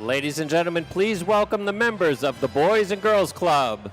Ladies and gentlemen, please welcome the members of the Boys and Girls Club.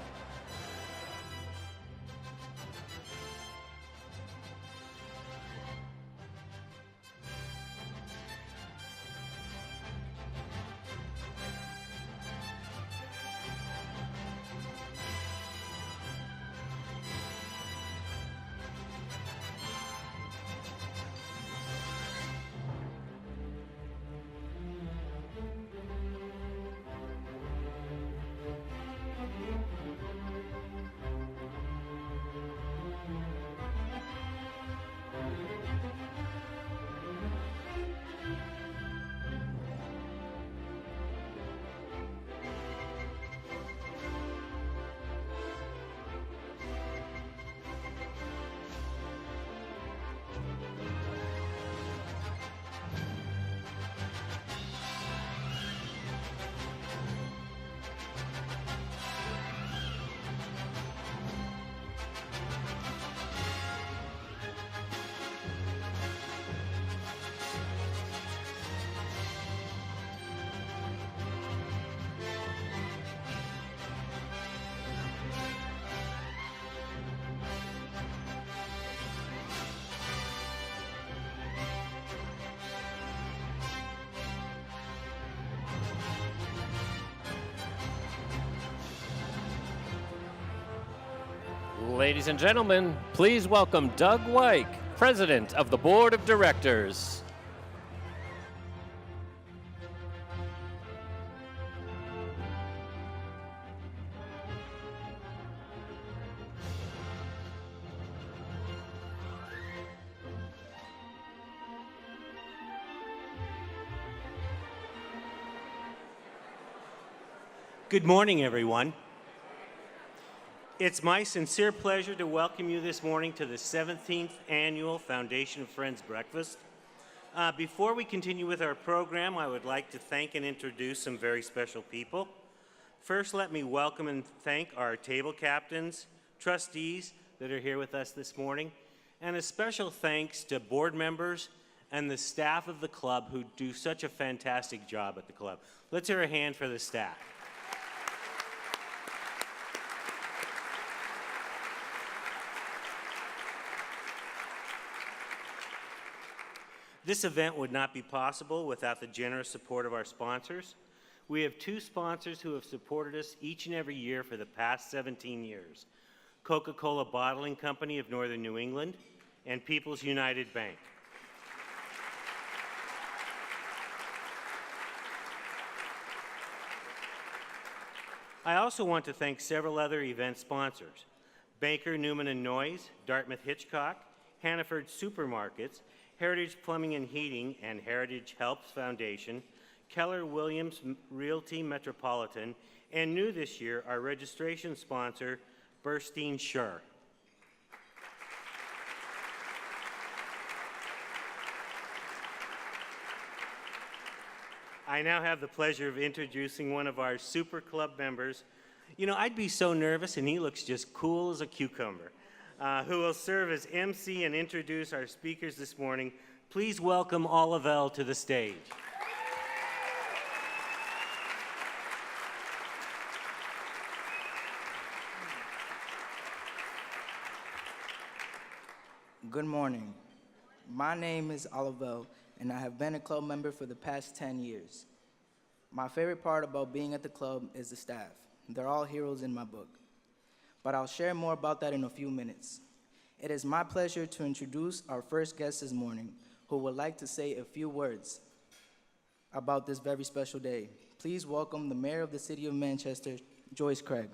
Ladies and gentlemen, please welcome Doug Wyke, President of the Board of Directors. Good morning, everyone. It's my sincere pleasure to welcome you this morning to the 17th Annual Foundation of Friends Breakfast. Before we continue with our program, I would like to thank and introduce some very special people. First, let me welcome and thank our table captains, trustees that are here with us this morning, and a special thanks to board members and the staff of the club who do such a fantastic job at the club. Let's hear a hand for the staff. This event would not be possible without the generous support of our sponsors. We have two sponsors who have supported us each and every year for the past 17 years: Coca-Cola Bottling Company of Northern New England and People's United Bank. I also want to thank several other event sponsors: Baker, Newman & Noyes, Dartmouth Hitchcock, Hannaford Supermarkets, Heritage Plumbing and Heating and Heritage Helps Foundation, Keller Williams Realty Metropolitan, and new this year, our registration sponsor, Burstein Schur. I now have the pleasure of introducing one of our Super Club members. You know, I'd be so nervous, and he looks just cool as a cucumber. Who will serve as MC and introduce our speakers this morning. Please welcome Olivel to the stage. Good morning. My name is Olivel, and I have been a club member for the past 10 years. My favorite part about being at the club is the staff. They're all heroes in my book. But I'll share more about that in a few minutes. It is my pleasure to introduce our first guest this morning, who would like to say a few words about this very special day. Please welcome the Mayor of the City of Manchester, Joyce Craig.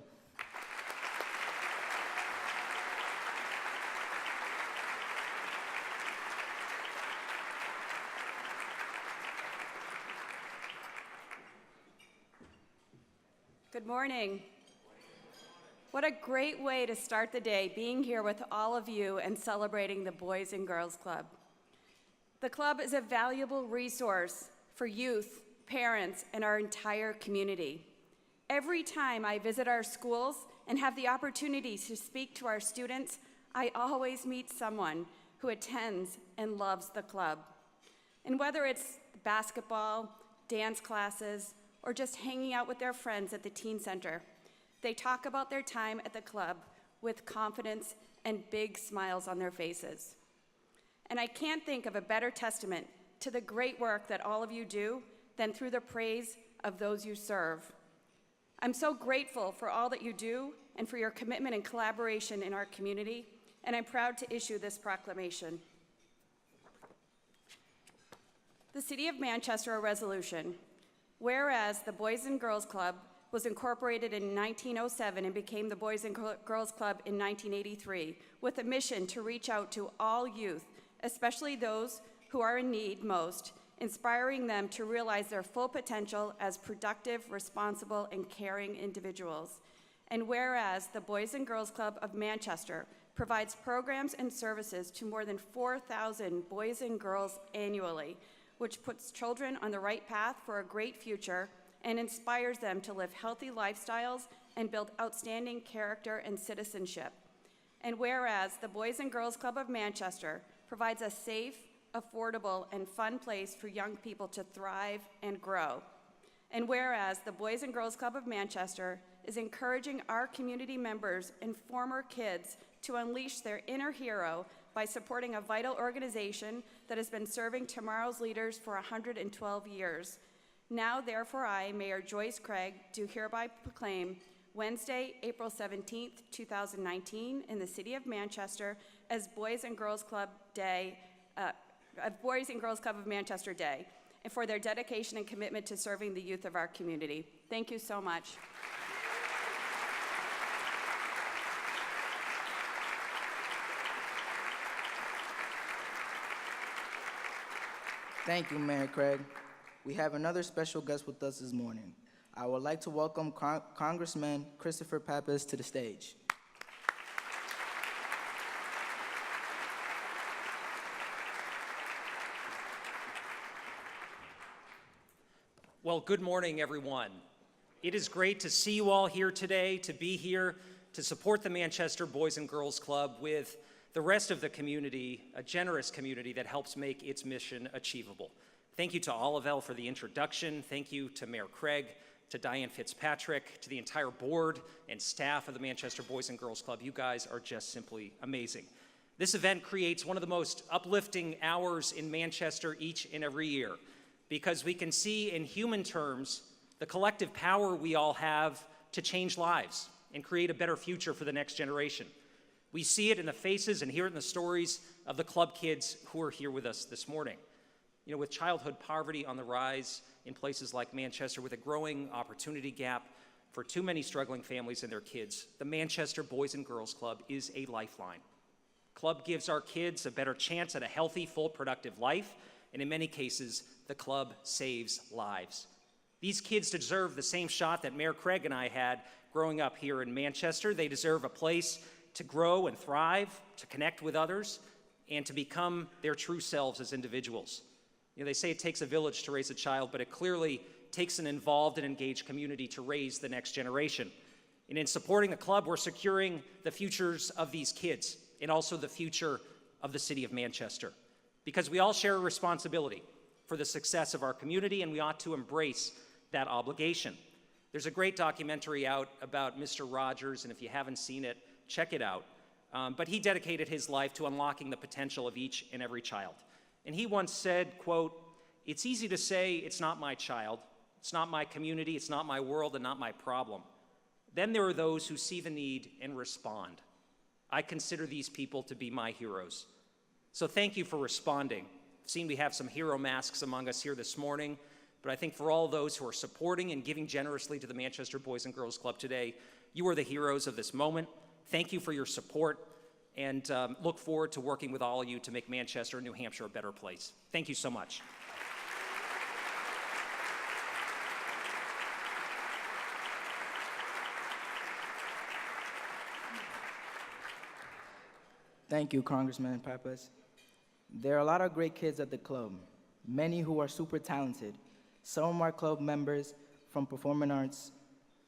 Good morning. What a great way to start the day, being here with all of you and celebrating the Boys and Girls Club. The club is a valuable resource for youth, parents, and our entire community. Every time I visit our schools and have the opportunity to speak to our students, I always meet someone who attends and loves the club. And whether it's basketball, dance classes, or just hanging out with their friends at the teen center. They talk about their time at the club with confidence and big smiles on their faces. And I can't think of a better testament to the great work that all of you do than through the praise of those you serve. I'm so grateful for all that you do and for your commitment and collaboration in our community, and I'm proud to issue this proclamation. The City of Manchester, a resolution. Whereas the Boys and Girls Club was incorporated in 1907 and became the Boys and Girls Club in 1983, with a mission to reach out to all youth, especially those who are in need most, inspiring them to realize their full potential as productive, responsible, and caring individuals. And whereas the Boys and Girls Club of Manchester provides programs and services to more than 4,000 boys and girls annually, which puts children on the right path for a great future and inspires them to live healthy lifestyles and build outstanding character and citizenship. And whereas the Boys and Girls Club of Manchester provides a safe, affordable, and fun place for young people to thrive and grow. And whereas the Boys and Girls Club of Manchester is encouraging our community members and former kids to unleash their inner hero by supporting a vital organization that has been serving tomorrow's leaders for 112 years. Now, therefore, I, Mayor Joyce Craig, do hereby proclaim Wednesday, April 17th, 2019, in the City of Manchester as Boys and Girls Club Day, Boys and Girls Club of Manchester Day, and for their dedication and commitment to serving the youth of our community. Thank you so much. Thank you, Mayor Craig. We have another special guest with us this morning. I would like to welcome Congressman Christopher Pappas to the stage. Well, good morning, everyone. It is great to see you all here today, to be here to support the Manchester Boys and Girls Club with the rest of the community, a generous community that helps make its mission achievable. Thank you to Olivelle for the introduction. Thank you to Mayor Craig, to Diane Fitzpatrick, to the entire board and staff of the Manchester Boys and Girls Club. You guys are just simply amazing. This event creates one of the most uplifting hours in Manchester each and every year, because we can see in human terms the collective power we all have to change lives and create a better future for the next generation. We see it in the faces and hear it in the stories of the club kids who are here with us this morning. You know, with childhood poverty on the rise in places like Manchester, with a growing opportunity gap for too many struggling families and their kids, the Manchester Boys and Girls Club is a lifeline. Club gives our kids a better chance at a healthy, full, productive life, and in many cases, the club saves lives. These kids deserve the same shot that Mayor Craig and I had growing up here in Manchester. They deserve a place to grow and thrive, to connect with others, and to become their true selves as individuals. You know, they say it takes a village to raise a child, but it clearly takes an involved and engaged community to raise the next generation. And in supporting the club, we're securing the futures of these kids and also the future of the city of Manchester, because we all share a responsibility for the success of our community, and we ought to embrace that obligation. There's a great documentary out about Mr. Rogers, and if you haven't seen it, check it out. But he dedicated his life to unlocking the potential of each and every child. And he once said, quote, "It's easy to say it's not my child, it's not my community, it's not my world, and not my problem. Then there are those who see the need and respond. I consider these people to be my heroes." So thank you for responding. I've seen we have some hero masks among us here this morning, but I think for all those who are supporting and giving generously to the Manchester Boys and Girls Club today, you are the heroes of this moment. Thank you for your support, and look forward to working with all of you to make Manchester and New Hampshire a better place. Thank you so much. Thank you, Congressman Pappas. There are a lot of great kids at the club, many who are super talented. Some of our club members from Performing Arts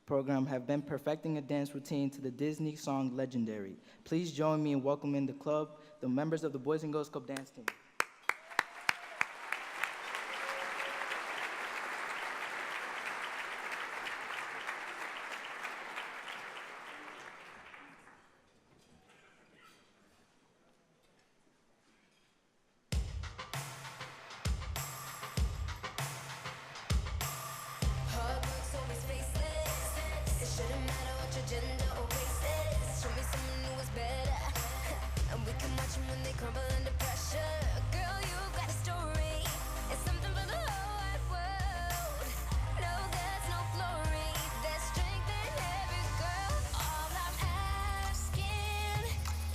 program have been perfecting a dance routine to the Disney song Legendary. Please join me in welcoming the club, the members of the Boys and Girls Club dance team. watch them when they crumble under pressure. Girl, you got a story. It's something for the whole wide world. No, there's no glory. There's strength in every girl. All I'm asking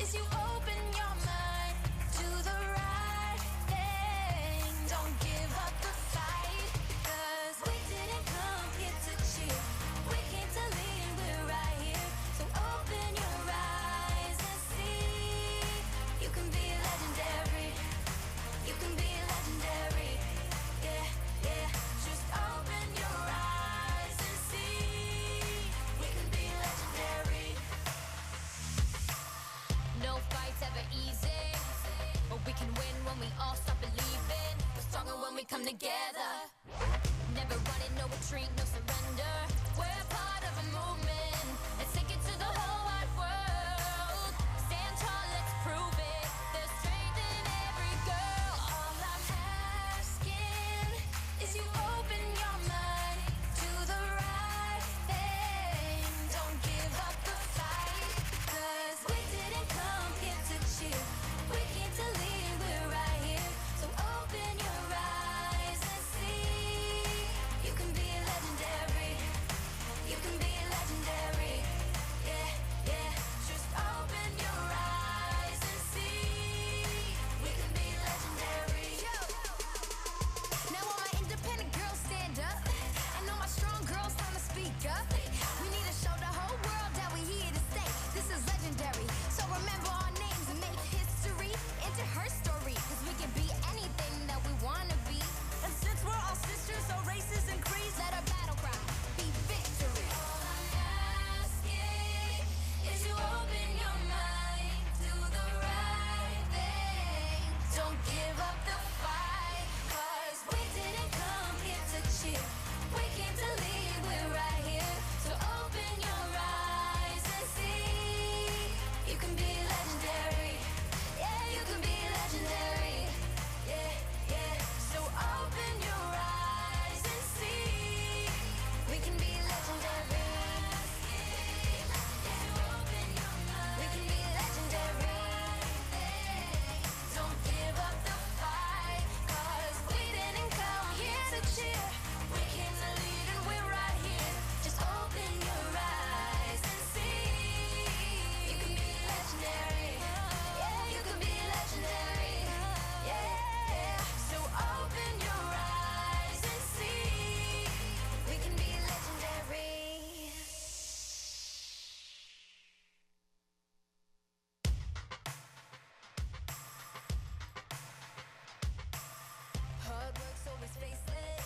is you open your mind to the right thing. Don't give up the fight, 'cause we didn't come here to cheer. We came to lead and we're right here. So open your eyes and see. You can be legendary. You can be legendary. Yeah, yeah. Just open your eyes and see. We can be legendary. No fight's ever easy, but we can win when we all stop believing. We're stronger when we come together. Never running, no retreat, no surrender. We're part of a movement. Let's take it to the whole wide world. Stand tall, let's prove it. There's strength in every girl. All I'm asking is you open your mind to the right thing. Don't give up the fight, 'cause we didn't come here to cheer. We came to lead and we're right here. So open your eyes and see. You can be legendary. You can be legendary. Yeah, yeah. Just open your eyes and see. We can be legendary. Now all my independent girls stand up, and all my strong girls time to speak up. We need to show the whole world that we here to stay. This is legendary. So remember our names and make history into her story, 'cause we can be anything that we wanna be. And since we're all sisters, so races and creeds, let our battle cry be victory. All I'm asking is you open your mind to the right thing. Don't give up the fight, 'cause we didn't come here to cheer. We came to lead, we're right here. So open your eyes and see. You can be legendary. Yeah, you can be legendary. Yeah, yeah. So open your eyes and see. We can be legendary. We can be legendary. Don't give up the fight, 'cause we didn't come here to cheer. We came to lead and we're right here. Just open your eyes and see. You can be legendary. Yeah, you can be legendary. Yeah, so open your eyes and see. We can be legendary. Hard work's always faceless.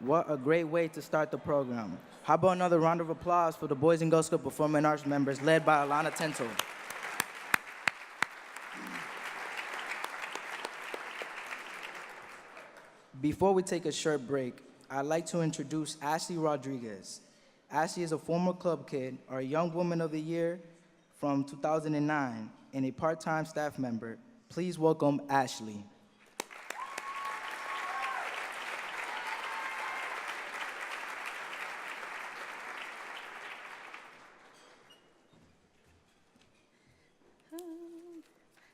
What a great way to start the program. How about another round of applause for the Boys and Girls Club Performing Arts members led by Alana Tento. Before we take a short break, I'd like to introduce Ashley Rodriguez. Ashley is a former club kid, our Young Woman of the Year from 2009, and a part-time staff member. Please welcome Ashley.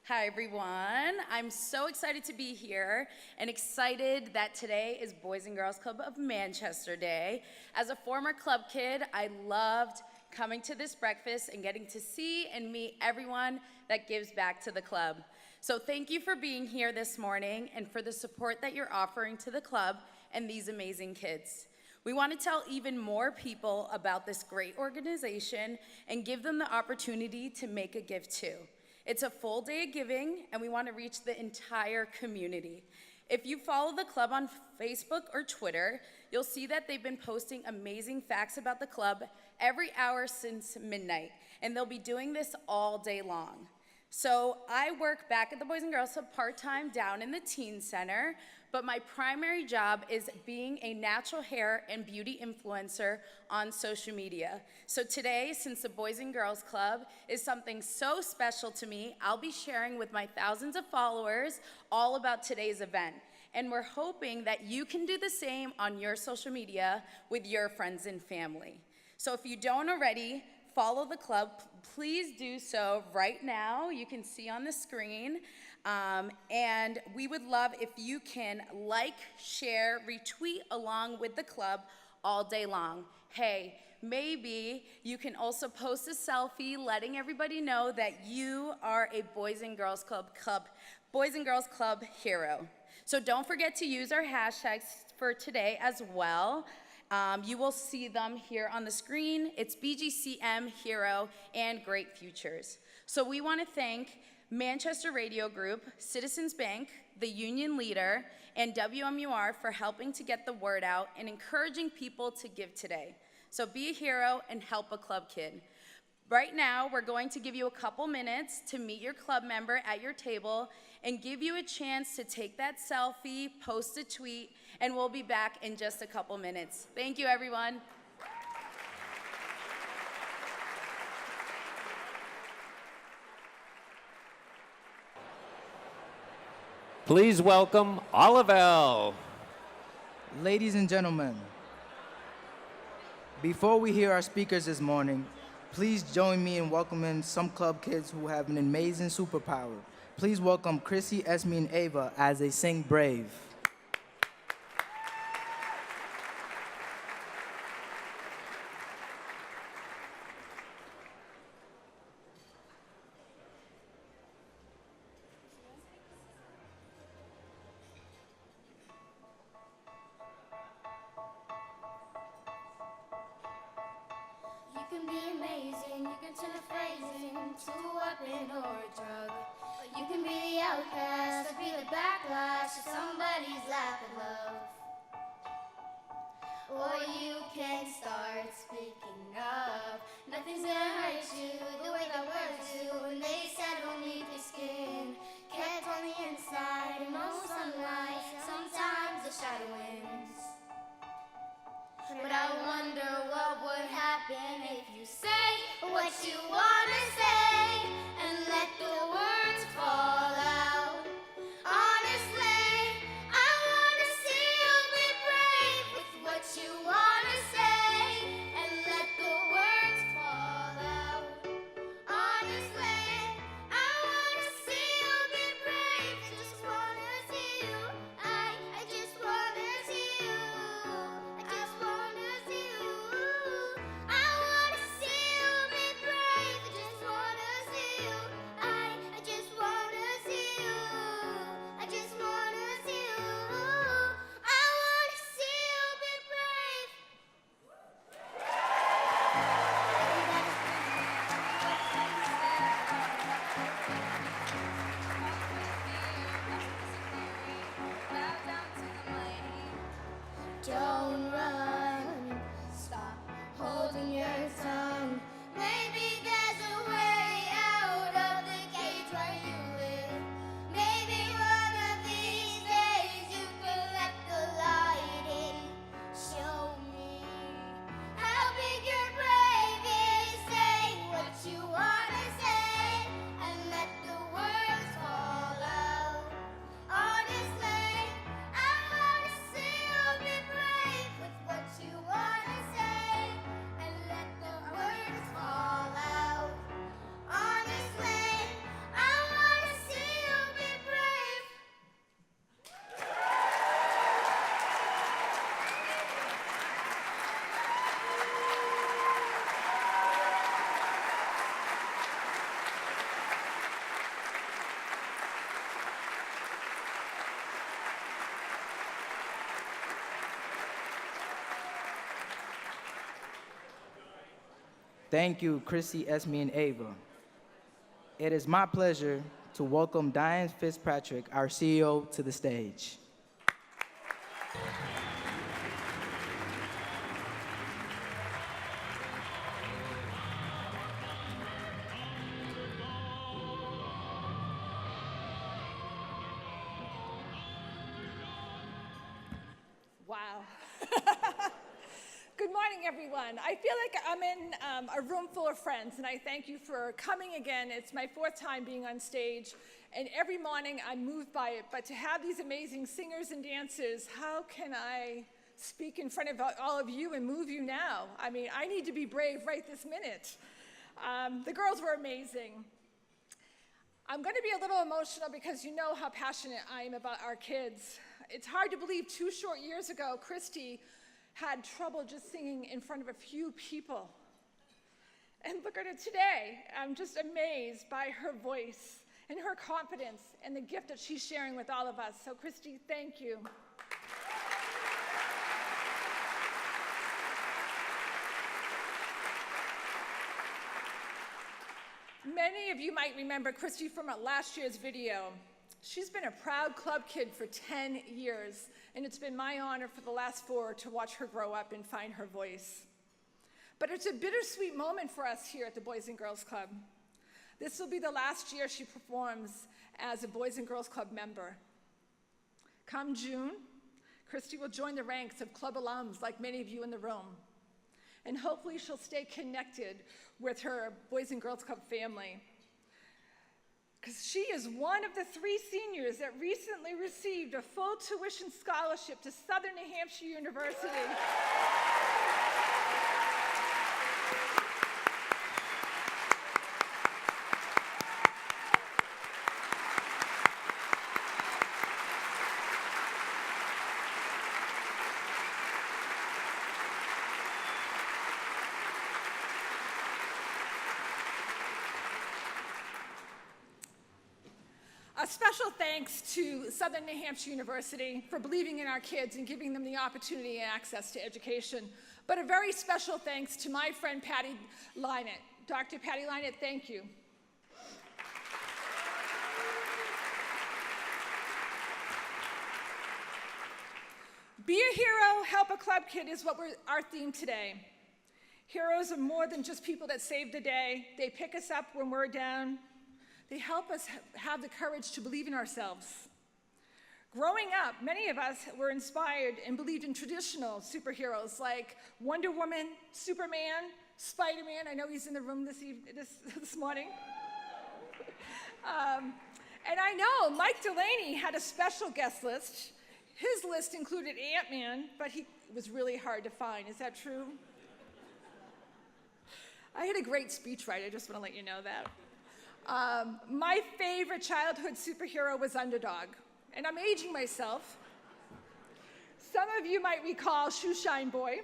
Hi, everyone. I'm so excited to be here and excited that today is Boys and Girls Club of Manchester Day. As a former club kid, I loved coming to this breakfast and getting to see and meet everyone that gives back to the club. So thank you for being here this morning and for the support that you're offering to the club and these amazing kids. We want to tell even more people about this great organization and give them the opportunity to make a gift too. It's a full day of giving, and we want to reach the entire community. If you follow the club on Facebook or Twitter, you'll see that they've been posting amazing facts about the club every hour since midnight, and they'll be doing this all day long. So I work back at the Boys and Girls Club part-time down in the Teen Center, but my primary job is being a natural hair and beauty influencer on social media. So today, since the Boys and Girls Club is something so special to me, I'll be sharing with my thousands of followers all about today's event. And we're hoping that you can do the same on your social media with your friends and family. So if you don't already follow the club, please do so right now. You can see on the screen. And we would love if you can like, share, retweet along with the club all day long. Hey, maybe you can also post a selfie letting everybody know that you are a Boys and Girls Club hero. So don't forget to use our hashtags for today as well. You will see them here on the screen. It's BGCM, Hero, and Great Futures. So we want to thank Manchester Radio Group, Citizens Bank, the Union Leader, and WMUR for helping to get the word out and encouraging people to give today. So be a hero and help a club kid. Right now, we're going to give you a couple minutes to meet your club member at your table and give you a chance to take that selfie, post a tweet, and we'll be back in just a couple minutes. Thank you, everyone. Please welcome Olivelle. Ladies and gentlemen, before we hear our speakers this morning, please join me in welcoming some club kids who have an amazing superpower. Please welcome Chrissy, Esme, and Ava as they sing Brave. You can be amazing, you can turn a phrase into a weapon or a drug. Or you can be the outcast, or be the backlash of somebody's lack of love. Or you can start speaking up. Nothing's gonna hurt you the way that words do when they settle beneath your skin. Kept on the inside, no sunlight, sometimes the shadow wins. But I wonder what would happen if you say what you wanna say and let the words fall out. Honestly, I wanna see you be brave with what you wanna say and let the words fall out. Honestly, I wanna see you be brave. Just wanna see you. I just wanna see you. I just wanna see you. I wanna see you be brave. I just wanna see you. I just wanna see you. I just wanna see you. I wanna see you be brave. Don't run, stop holding your tongue. Maybe there's a way out of the cage where you live. Maybe one of these days you can let the light in. Show me how big your brave is. Say what you wanna say and let the words fall out. Honestly, I wanna see you be brave with what you wanna say and let the words fall out. Honestly, I wanna see you be brave. Thank you, Chrissy, Esme, and Ava. It is my pleasure to welcome Diane Fitzpatrick, our CEO, to the stage. Good morning, everyone. I feel like I'm in a room full of friends, and I thank you for coming again. It's my 4th time being on stage, and every morning I'm moved by it. But to have these amazing singers and dancers, how can I speak in front of all of you and move you now? I mean, I need to be brave right this minute. The girls were amazing. I'm going to be a little emotional because you know how passionate I am about our kids. It's hard to believe 2 short years ago, Christy had trouble just singing in front of a few people. And look at her today. I'm just amazed by her voice and her confidence and the gift that she's sharing with all of us. So Christy, thank you. Many of you might remember Christy from last year's video. She's been a proud club kid for 10 years, and it's been my honor for the last 4 to watch her grow up and find her voice. But it's a bittersweet moment for us here at the Boys and Girls Club. This will be the last year she performs as a Boys and Girls Club member. Come June, Christy will join the ranks of club alums like many of you in the room. And hopefully she'll stay connected with her Boys and Girls Club family. Because she is one of the 3 seniors that recently received a full tuition scholarship to Southern New Hampshire University. A special thanks to Southern New Hampshire University for believing in our kids and giving them the opportunity and access to education. But a very special thanks to my friend Patty Lynett. Dr. Patty Lynett, thank you. Be a hero, help a club kid is what our theme today. Heroes are more than just people that save the day. They pick us up when we're down. They help us have the courage to believe in ourselves. Growing up, many of us were inspired and believed in traditional superheroes like Wonder Woman, Superman, Spider-Man. I know he's in the room this morning. And I know Mike Delaney had a special guest list. His list included Ant-Man, but he was really hard to find. Is that true? I had a great speechwriter, I just want to let you know that. My favorite childhood superhero was Underdog, and I'm aging myself. Some of you might recall Shoeshine Boy.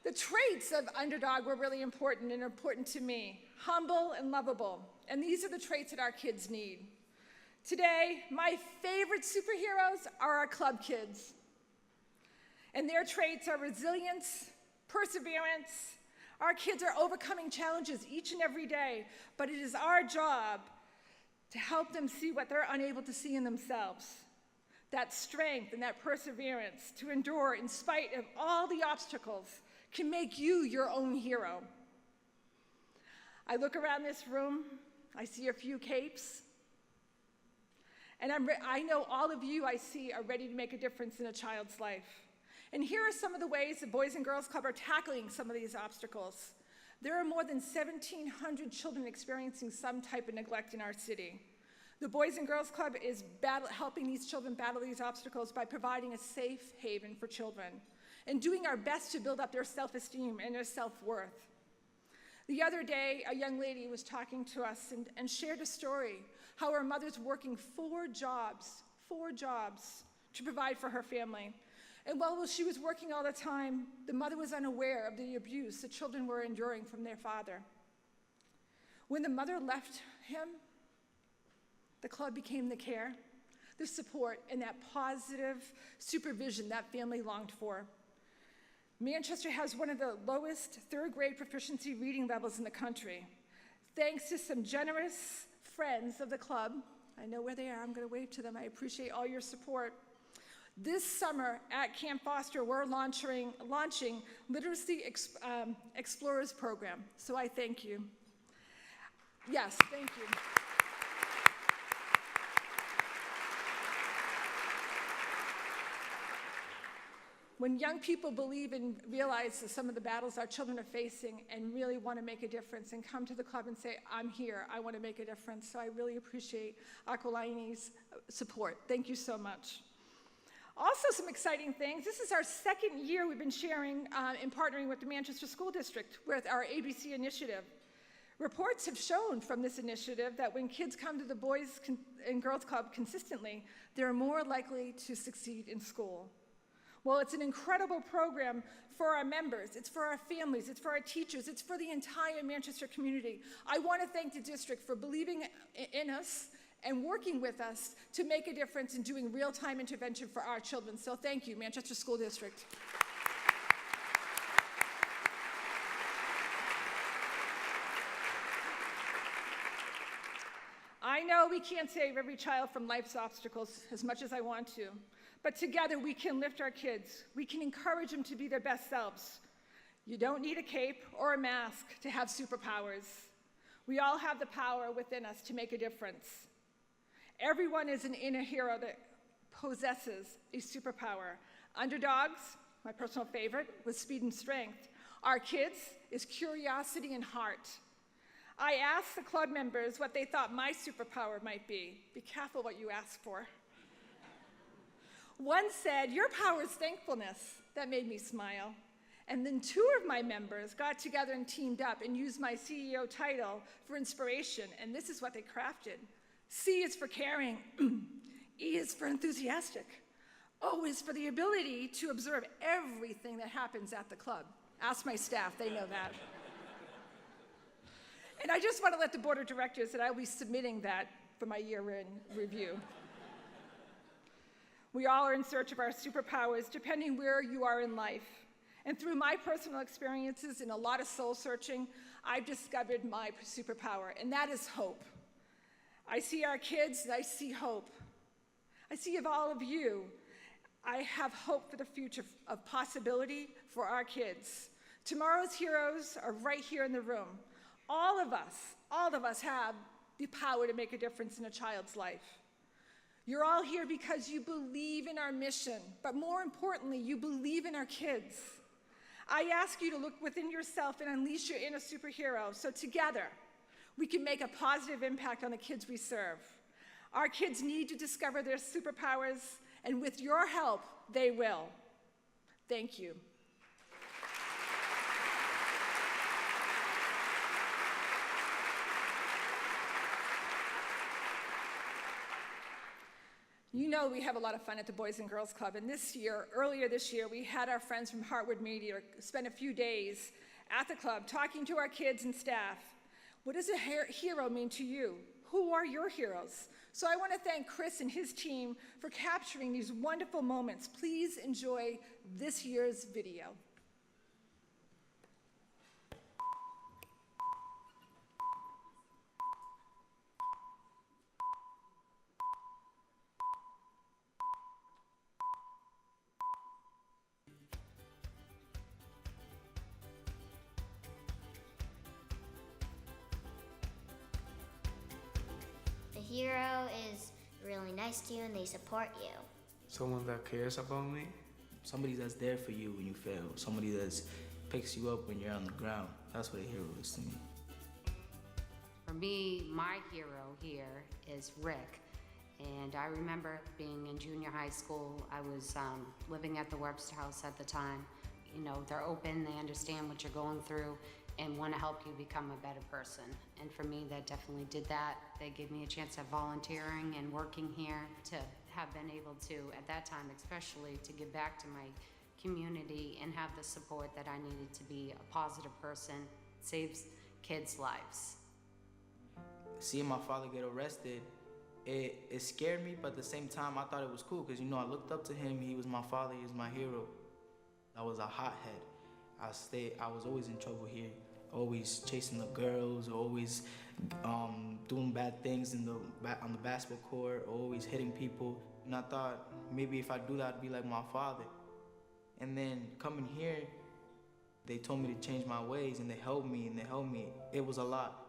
The traits of Underdog were really important and important to me. Humble and lovable, and these are the traits that our kids need. Today, my favorite superheroes are our club kids, and their traits are resilience, perseverance. Our kids are overcoming challenges each and every day, but it is our job to help them see what they're unable to see in themselves. That strength and that perseverance to endure in spite of all the obstacles can make you your own hero. I look around this room, I see a few capes, and I know all of you I see are ready to make a difference in a child's life. And here are some of the ways the Boys and Girls Club are tackling some of these obstacles. There are more than 1,700 children experiencing some type of neglect in our city. The Boys and Girls Club is helping these children battle these obstacles by providing a safe haven for children and doing our best to build up their self-esteem and their self-worth. The other day, a young lady was talking to us and shared a story how her mother's working 4 jobs to provide for her family. And while she was working all the time, the mother was unaware of the abuse the children were enduring from their father. When the mother left him, the club became the care, the support, and that positive supervision that family longed for. Manchester has one of the lowest 3rd grade proficiency reading levels in the country. Thanks to some generous friends of the club, I know where they are, I'm going to wave to them, I appreciate all your support. This summer at Camp Foster, we're launching Literacy Explorers program, so I thank you. Yes, thank you. When young people believe and realize some of the battles our children are facing and really want to make a difference and come to the club and say, I'm here, I want to make a difference. So I really appreciate Aquilini's support. Thank you so much. Also, some exciting things. This is our second year we've been sharing and partnering with the Manchester School District with our ABC initiative. Reports have shown from this initiative that when kids come to the Boys and Girls Club consistently, they're more likely to succeed in school. Well, it's an incredible program for our members, it's for our families, it's for our teachers, it's for the entire Manchester community. I want to thank the district for believing in us and working with us to make a difference in doing real-time intervention for our children. So thank you, Manchester School District. I know we can't save every child from life's obstacles as much as I want to, but together we can lift our kids. We can encourage them to be their best selves. You don't need a cape or a mask to have superpowers. We all have the power within us to make a difference. Everyone is an inner hero that possesses a superpower. Underdogs, my personal favorite, with speed and strength. Our kids is curiosity and heart. I asked the club members what they thought my superpower might be. Be careful what you ask for. One said, your power is thankfulness. That made me smile. And then two of my members got together and teamed up and used my CEO title for inspiration, and this is what they crafted. C is for caring, E is for enthusiastic, O is for the ability to observe everything that happens at the club. Ask my staff, they know that. And I just want to let the board of directors that I'll be submitting that for my year-end review. We all are in search of our superpowers, depending where you are in life. And through my personal experiences and a lot of soul searching, I've discovered my superpower, and that is hope. I see our kids, and I see hope. I see of all of you. I have hope for the future of possibility for our kids. Tomorrow's heroes are right here in the room. All of us have the power to make a difference in a child's life. You're all here because you believe in our mission, but more importantly, you believe in our kids. I ask you to look within yourself and unleash your inner superhero, so together, we can make a positive impact on the kids we serve. Our kids need to discover their superpowers, and with your help, they will. Thank you. You know we have a lot of fun at the Boys and Girls Club, and earlier this year, we had our friends from Hartwood Media spend a few days at the club talking to our kids and staff. What does a hero mean to you? Who are your heroes? So I want to thank Chris and his team for capturing these wonderful moments. Please enjoy this year's video. The hero is really nice to you and they support you. Someone that cares about me. Somebody that's there for you when you fail. Somebody that picks you up when you're on the ground. That's what a hero is to me. For me, my hero here is Rick. And I remember being in junior high school. I was living at the Webster House at the time. You know, they're open, they understand what you're going through, and want to help you become a better person. And for me, that definitely did that. They gave me a chance at volunteering and working here to have been able to, at that time especially, to give back to my community and have the support that I needed to be a positive person, saves kids' lives. Seeing my father get arrested, it scared me, but at the same time, I thought it was cool because, you know, I looked up to him. He was my father. He was my hero. I was a hothead. I was always in trouble here, always chasing the girls, always doing bad things on the basketball court, always hitting people. And I thought maybe if I do that, I'd be like my father. And then coming here, they told me to change my ways, and they helped me, It was a lot.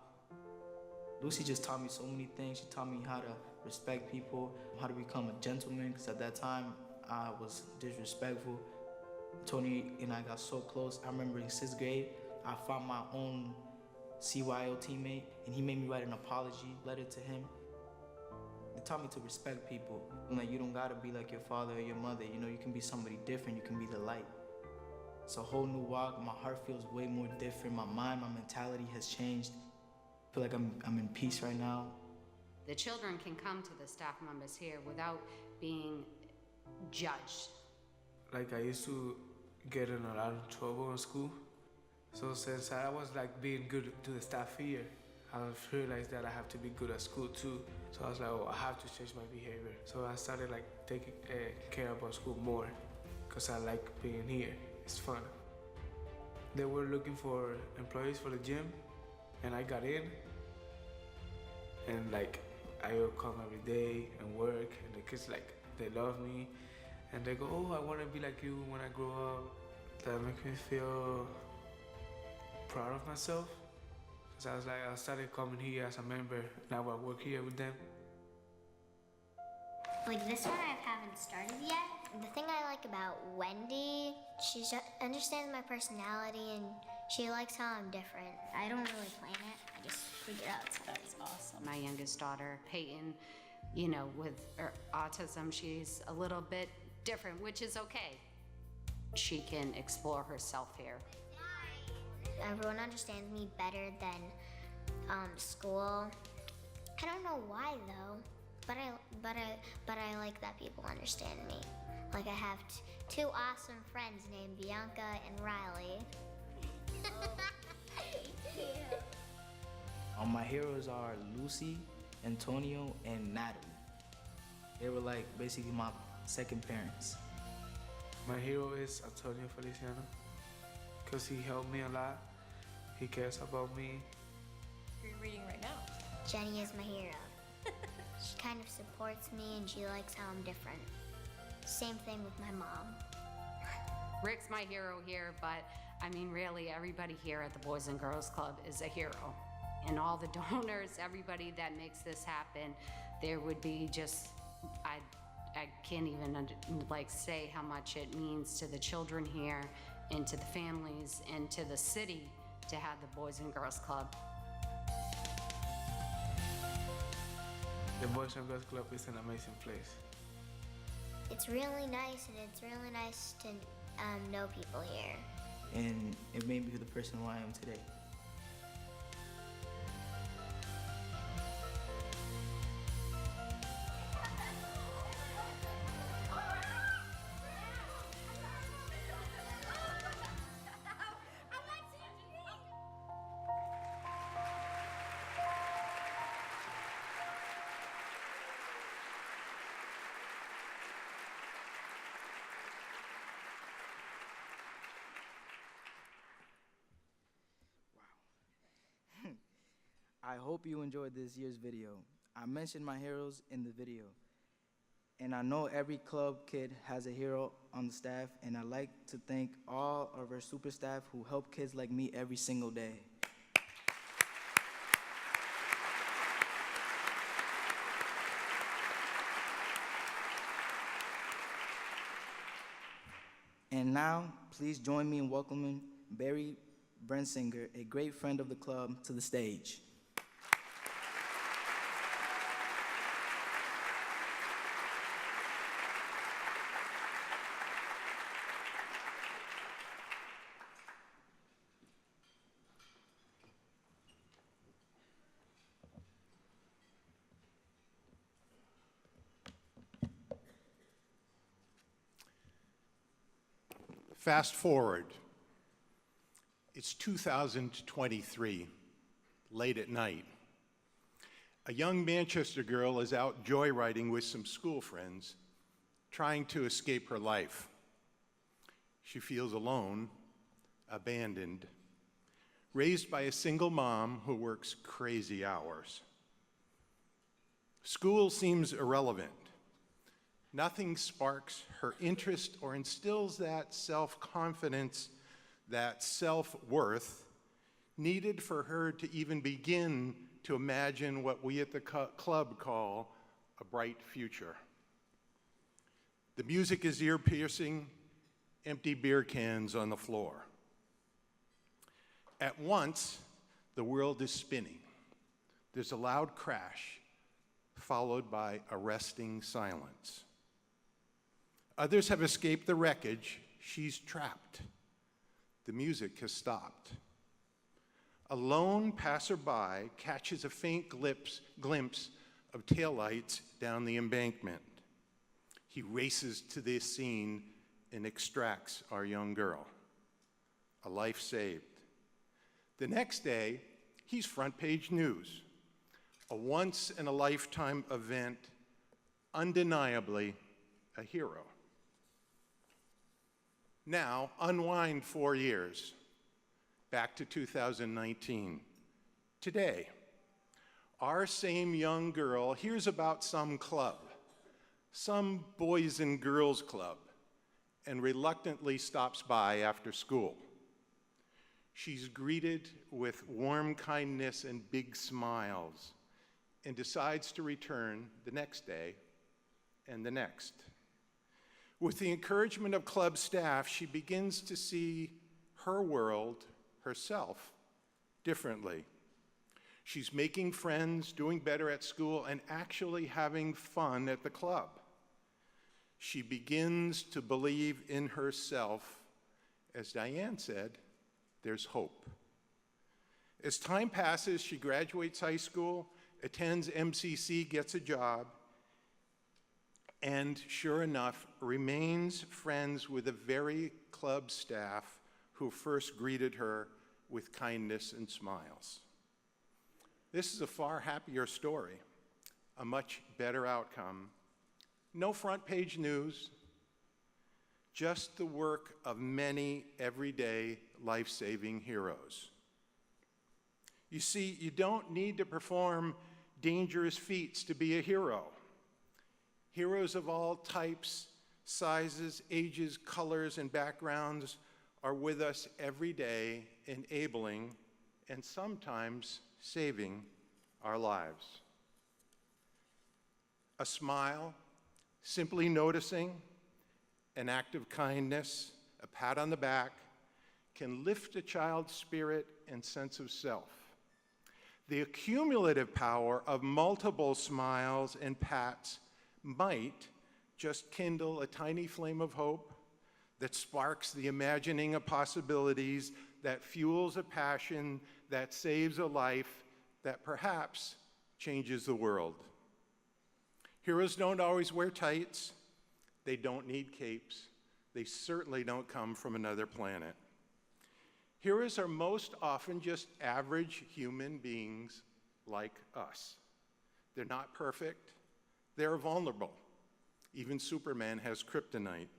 Lucy just taught me so many things. She taught me how to respect people, how to become a gentleman, because at that time I was disrespectful. Tony and I got so close. I remember in 6th grade, I found my own CYO teammate, and he made me write an apology letter to him. It taught me to respect people. Like, you don't gotta be like your father or your mother. You know, you can be somebody different. You can be the light. It's a whole new walk. My heart feels way more different. My mind, my mentality has changed. I feel like I'm in peace right now. The children can come to the staff members here without being judged. Like, I used to get in a lot of trouble in school. So since I was like being good to the staff here, I realized that I have to be good at school too. So I was like, oh, I have to change my behavior. So I started like taking care about school more because I like being here. It's fun. They were looking for employees for the gym, and I got in. And like, I will come every day and work, and the kids like, they love me. And they go, oh, I want to be like you when I grow up. That makes me feel proud of myself. Because I was like, I started coming here as a member. Now I work here with them. Like this one I haven't started yet. The thing I like about Wendy, she understands my personality and she likes how I'm different. I don't really plan it, I just figure it out. That's awesome. My youngest daughter, Peyton, you know, with her autism, she's a little bit different, which is okay. She can explore herself here. Everyone understands me better than school. I don't know why though, but I like that people understand me. Like I have two awesome friends named Bianca and Riley. My heroes are Lucy, Antonio, and Natalie. They were like basically my second parents. My hero is Antonio Feliciano because he helped me a lot. He cares about me. Who are you reading right now? Jenny is my hero. She kind of supports me and she likes how I'm different. Same thing with my mom. Rick's my hero here, but I mean, really, everybody here at the Boys and Girls Club is a hero. And all the donors, everybody that makes this happen, there would be just, I can't even like say how much it means to the children here and to the families and to the city to have the Boys and Girls Club. The Boys and Girls Club is an amazing place. It's really nice, and it's really nice to know people here. And it made me the person who I am today. I hope you enjoyed this year's video. I mentioned my heroes in the video. And I know every club kid has a hero on the staff, and I'd like to thank all of our super staff who help kids like me every single day. And now, please join me in welcoming Barry Brensinger, a great friend of the club, to the stage. Fast forward, it's 2023, late at night. A young Manchester girl is out joyriding with some school friends, trying to escape her life. She feels alone, abandoned, raised by a single mom who works crazy hours. School seems irrelevant. Nothing sparks her interest or instills that self-confidence, that self-worth needed for her to even begin to imagine what we at the club call a bright future. The music is ear-piercing, empty beer cans on the floor. At once, the world is spinning. There's a loud crash, followed by arresting silence. Others have escaped the wreckage. She's trapped. The music has stopped. A lone passerby catches a faint glimpse of taillights down the embankment. He races to this scene and extracts our young girl. A life saved. The next day, he's front page news. A once-in-a-lifetime event, undeniably a hero. Now, unwind 4 years, back to 2019. Today, our same young girl hears about some club, some Boys and Girls Club, and reluctantly stops by after school. She's greeted with warm kindness and big smiles, and decides to return the next day and the next. With the encouragement of club staff, she begins to see her world, herself, differently. She's making friends, doing better at school, and actually having fun at the club. She begins to believe in herself. As Diane said, there's hope. As time passes, she graduates high school, attends MCC, gets a job, and sure enough, remains friends with the very club staff who first greeted her with kindness and smiles. This is a far happier story, a much better outcome. No front page news, just the work of many everyday life-saving heroes. You see, you don't need to perform dangerous feats to be a hero. Heroes of all types, sizes, ages, colors, and backgrounds are with us every day, enabling and sometimes saving our lives. A smile, simply noticing, an act of kindness, a pat on the back, can lift a child's spirit and sense of self. The accumulative power of multiple smiles and pats might just kindle a tiny flame of hope that sparks the imagining of possibilities, that fuels a passion, that saves a life, that perhaps changes the world. Heroes don't always wear tights. They don't need capes. They certainly don't come from another planet. Heroes are most often just average human beings like us. They're not perfect. They're vulnerable. Even Superman has kryptonite.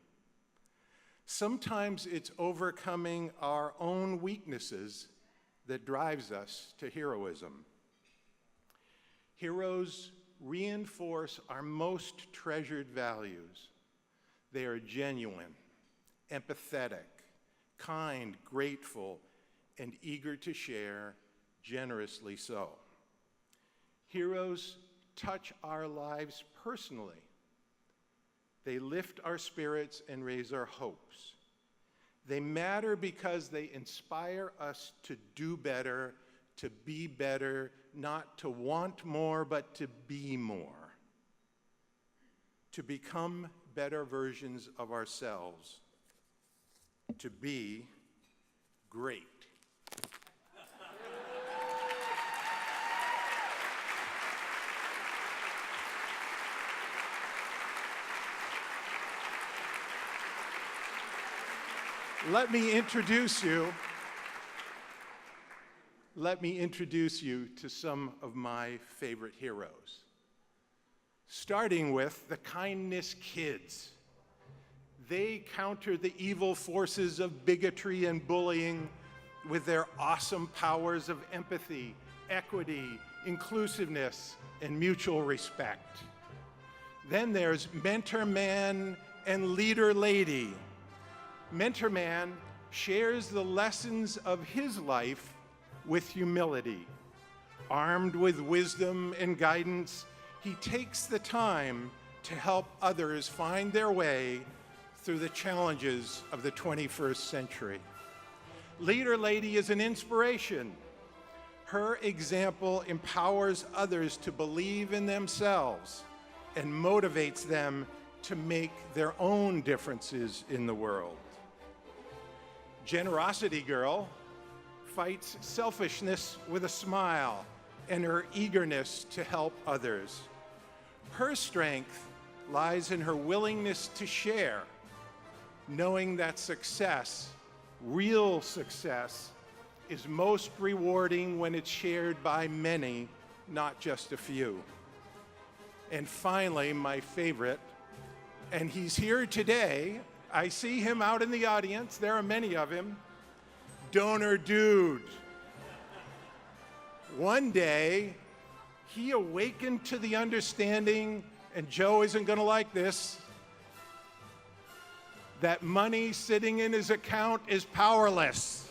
Sometimes it's overcoming our own weaknesses that drives us to heroism. Heroes reinforce our most treasured values. They are genuine, empathetic, kind, grateful, and eager to share, generously so. Heroes touch our lives personally. They lift our spirits and raise our hopes. They matter because they inspire us to do better, to be better, not to want more, but to be more. To become better versions of ourselves. To be great. Let me introduce you to some of my favorite heroes. Starting with the Kindness Kids. They counter the evil forces of bigotry and bullying with their awesome powers of empathy, equity, inclusiveness, and mutual respect. Then there's Mentor Man and Leader Lady. Mentor Man shares the lessons of his life with humility. Armed with wisdom and guidance, he takes the time to help others find their way through the challenges of the 21st century. Leader Lady is an inspiration. Her example empowers others to believe in themselves and motivates them to make their own differences in the world. Generosity Girl fights selfishness with a smile and her eagerness to help others. Her strength lies in her willingness to share, knowing that success, real success, is most rewarding when it's shared by many, not just a few. And finally, my favorite, and he's here today. I see him out in the audience. There are many of him. Donor Dude. One day, he awakened to the understanding, and Joe isn't going to like this, that money sitting in his account is powerless.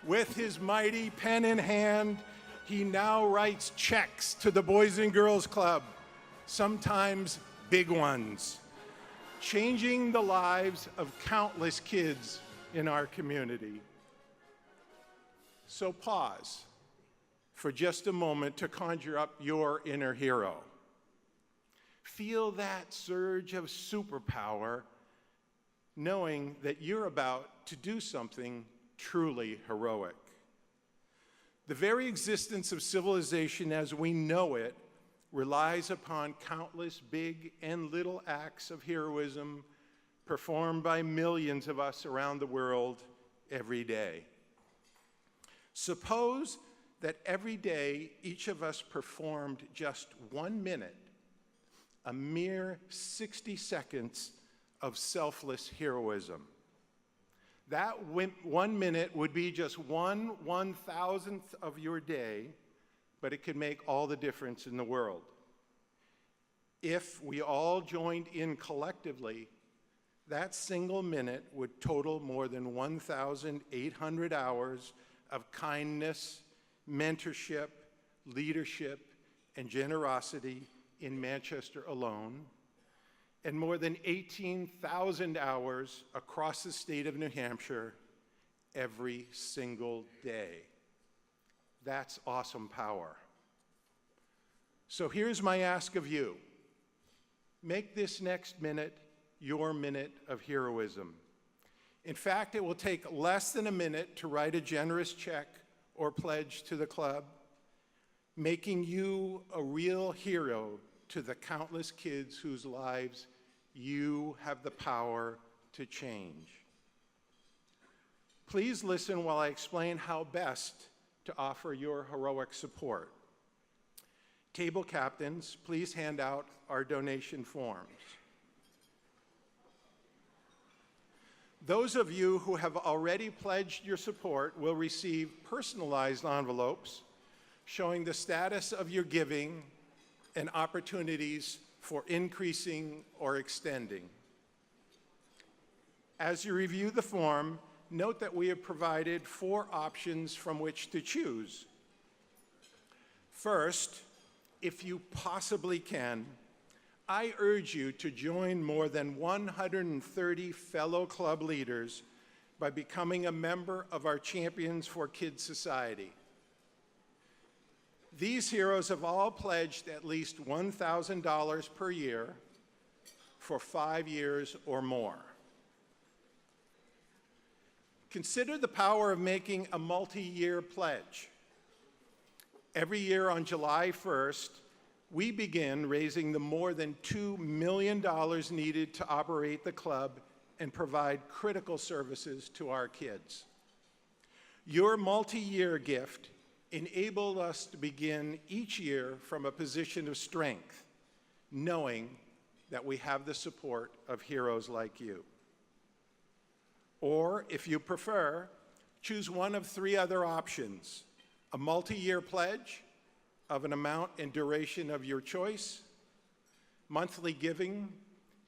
With his mighty pen in hand, he now writes checks to the Boys and Girls Club, sometimes big ones, changing the lives of countless kids in our community. So pause for just a moment to conjure up your inner hero. Feel that surge of superpower, knowing that you're about to do something truly heroic. The very existence of civilization as we know it relies upon countless big and little acts of heroism performed by millions of us around the world every day. Suppose that every day each of us performed just 1 minute, a mere 60 seconds of selfless heroism. That 1 minute would be just 1/1000th of your day, but it could make all the difference in the world. If we all joined in collectively, that single minute would total more than 1,800 hours of kindness, mentorship, leadership, and generosity in Manchester alone, and more than 18,000 hours across the state of New Hampshire every single day. That's awesome power. So here's my ask of you. Make this next minute your minute of heroism. In fact, it will take less than a minute to write a generous check or pledge to the club, making you a real hero to the countless kids whose lives you have the power to change. Please listen while I explain how best to offer your heroic support. Table captains, please hand out our donation forms. Those of you who have already pledged your support will receive personalized envelopes showing the status of your giving and opportunities for increasing or extending. As you review the form, note that we have provided 4 options from which to choose. First, if you possibly can, I urge you to join more than 130 fellow club leaders by becoming a member of our Champions for Kids Society. These heroes have all pledged at least $1,000 per year for 5 years or more. Consider the power of making a multi-year pledge. Every year on July 1st, we begin raising the more than $2 million needed to operate the club and provide critical services to our kids. Your multi-year gift enabled us to begin each year from a position of strength, knowing that we have the support of heroes like you. Or, if you prefer, choose one of 3 other options: a multi-year pledge of an amount and duration of your choice, monthly giving,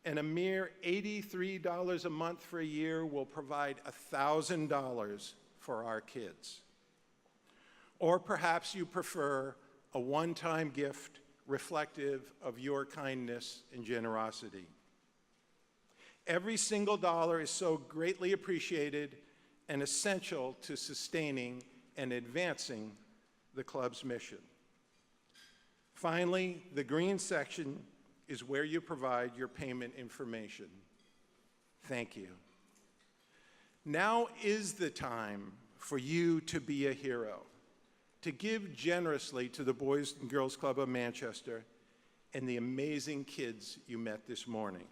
and a mere $83 a month for a year will provide $1,000 for our kids. Or perhaps you prefer a one-time gift reflective of your kindness and generosity. Every single dollar is so greatly appreciated and essential to sustaining and advancing the club's mission. Finally, the green section is where you provide your payment information. Thank you. Now is the time for you to be a hero, to give generously to the Boys and Girls Club of Manchester and the amazing kids you met this morning.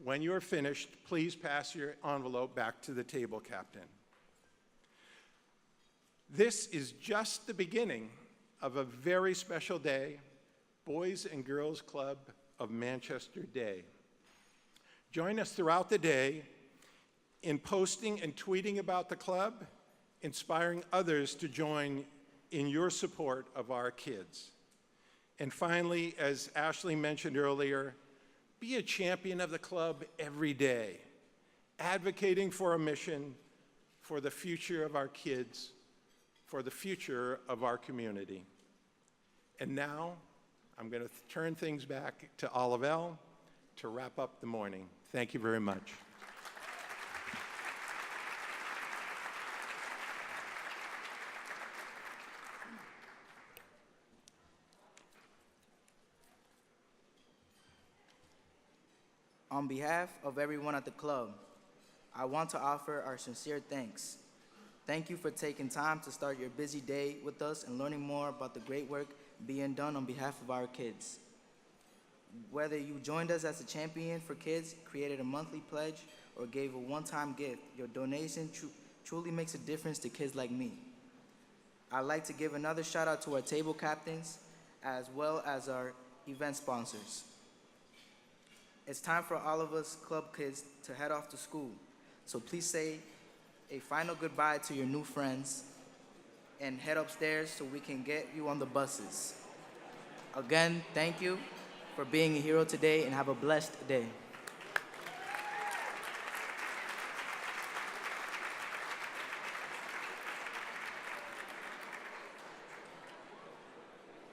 When you're finished, please pass your envelope back to the table captain. This is just the beginning of a very special day, Boys and Girls Club of Manchester Day. Join us throughout the day in posting and tweeting about the club, inspiring others to join in your support of our kids. And finally, as Ashley mentioned earlier, be a champion of the club every day, advocating for a mission for the future of our kids, for the future of our community. And now, I'm going to turn things back to Olivelle to wrap up the morning. Thank you very much. On behalf of everyone at the club, I want to offer our sincere thanks. Thank you for taking time to start your busy day with us and learning more about the great work being done on behalf of our kids. Whether you joined us as a champion for kids, created a monthly pledge, or gave a one-time gift, your donation truly makes a difference to kids like me. I'd like to give another shout out to our table captains, as well as our event sponsors. It's time for all of us club kids to head off to school. So please say a final goodbye to your new friends and head upstairs so we can get you on the buses. Again, thank you for being a hero today and have a blessed day.